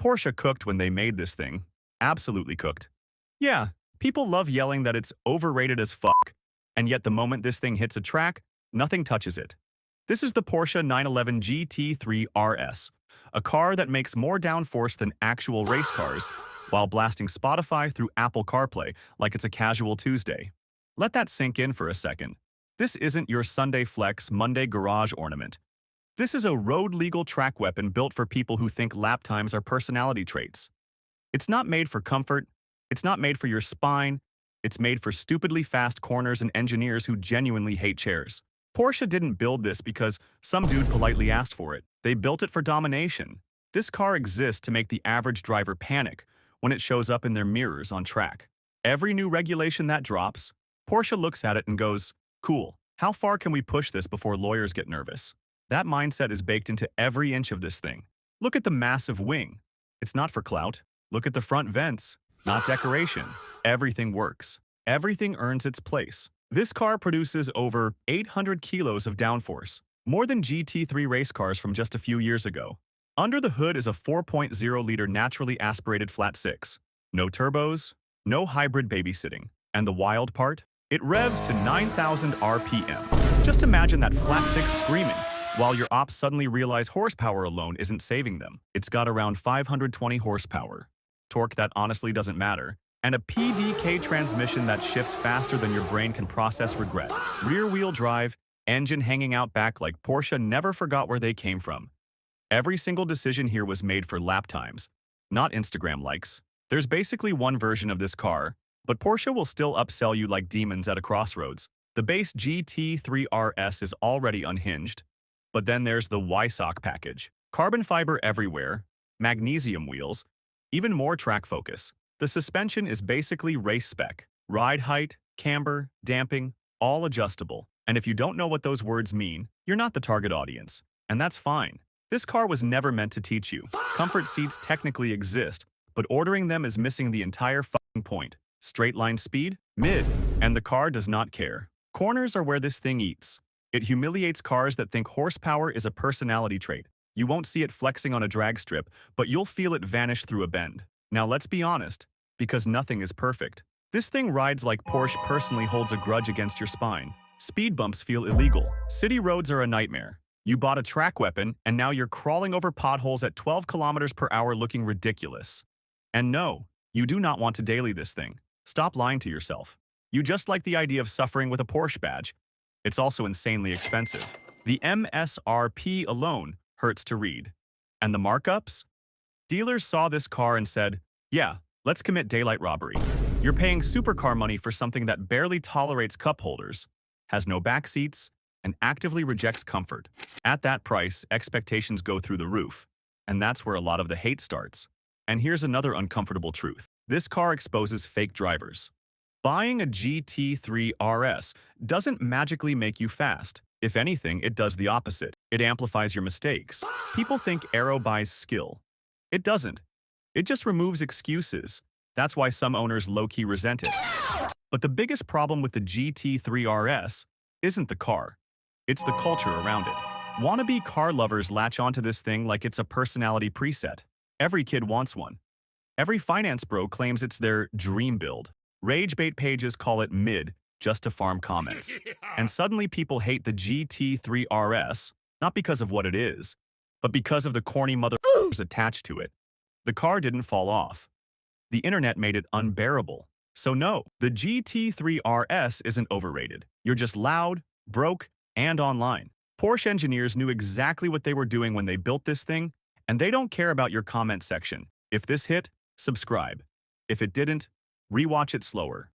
Porsche cooked when they made this thing. Absolutely cooked. Yeah, people love yelling that it's overrated as fuck, and yet the moment this thing hits a track, nothing touches it. This is the Porsche 911 GT3 RS, a car that makes more downforce than actual race cars, while blasting Spotify through Apple CarPlay like it's a casual Tuesday. Let that sink in for a second. This isn't your Sunday flex, Monday garage ornament. This is a road-legal track weapon built for people who think lap times are personality traits. It's not made for comfort, it's not made for your spine, it's made for stupidly fast corners and engineers who genuinely hate chairs. Porsche didn't build this because some dude politely asked for it. They built it for domination. This car exists to make the average driver panic when it shows up in their mirrors on track. Every new regulation that drops, Porsche looks at it and goes, "Cool, how far can we push this before lawyers get nervous?" That mindset is baked into every inch of this thing. Look at the massive wing. It's not for clout. Look at the front vents, not decoration. Everything works. Everything earns its place. This car produces over 800 kilos of downforce, more than GT3 race cars from just a few years ago. Under the hood is a 4.0-liter naturally aspirated flat six. No turbos, no hybrid babysitting. And the wild part? It revs to 9,000 RPM. Just imagine that flat six screaming, while your ops suddenly realize horsepower alone isn't saving them. It's got around 520 horsepower, torque that honestly doesn't matter, and a PDK transmission that shifts faster than your brain can process regret. Rear-wheel drive, engine hanging out back like Porsche never forgot where they came from. Every single decision here was made for lap times, not Instagram likes. There's basically one version of this car, but Porsche will still upsell you like demons at a crossroads. The base GT3 RS is already unhinged, but then there's the WYSOC package. Carbon fiber everywhere, magnesium wheels, even more track focus. The suspension is basically race spec. Ride height, camber, damping, all adjustable. And if you don't know what those words mean, you're not the target audience. And that's fine. This car was never meant to teach you. Comfort seats technically exist, but ordering them is missing the entire fucking point. Straight line speed? Mid. And the car does not care. Corners are where this thing eats. It humiliates cars that think horsepower is a personality trait. You won't see it flexing on a drag strip, but you'll feel it vanish through a bend. Now let's be honest, because nothing is perfect. This thing rides like Porsche personally holds a grudge against your spine. Speed bumps feel illegal. City roads are a nightmare. You bought a track weapon, and now you're crawling over potholes at 12 kilometers per hour looking ridiculous. And no, you do not want to daily this thing. Stop lying to yourself. You just like the idea of suffering with a Porsche badge. It's also insanely expensive. The MSRP alone hurts to read. And the markups? Dealers saw this car and said, yeah, let's commit daylight robbery. You're paying supercar money for something that barely tolerates cup holders, has no back seats, and actively rejects comfort. At that price, expectations go through the roof. And that's where a lot of the hate starts. And here's another uncomfortable truth. This car exposes fake drivers. Buying a GT3 RS doesn't magically make you fast. If anything, it does the opposite. It amplifies your mistakes. People think Aero buys skill. It doesn't. It just removes excuses. That's why some owners low-key resent it. But the biggest problem with the GT3 RS isn't the car. It's the culture around it. Wannabe car lovers latch onto this thing like it's a personality preset. Every kid wants one. Every finance bro claims it's their dream build. Rage bait pages call it mid just to farm comments. And suddenly people hate the GT3 RS, not because of what it is, but because of the corny motherfuckers attached to it. The car didn't fall off. The internet made it unbearable. So no, the GT3 RS isn't overrated. You're just loud, broke, and online. Porsche engineers knew exactly what they were doing when they built this thing, and they don't care about your comment section. If this hit, subscribe. If it didn't, rewatch it slower.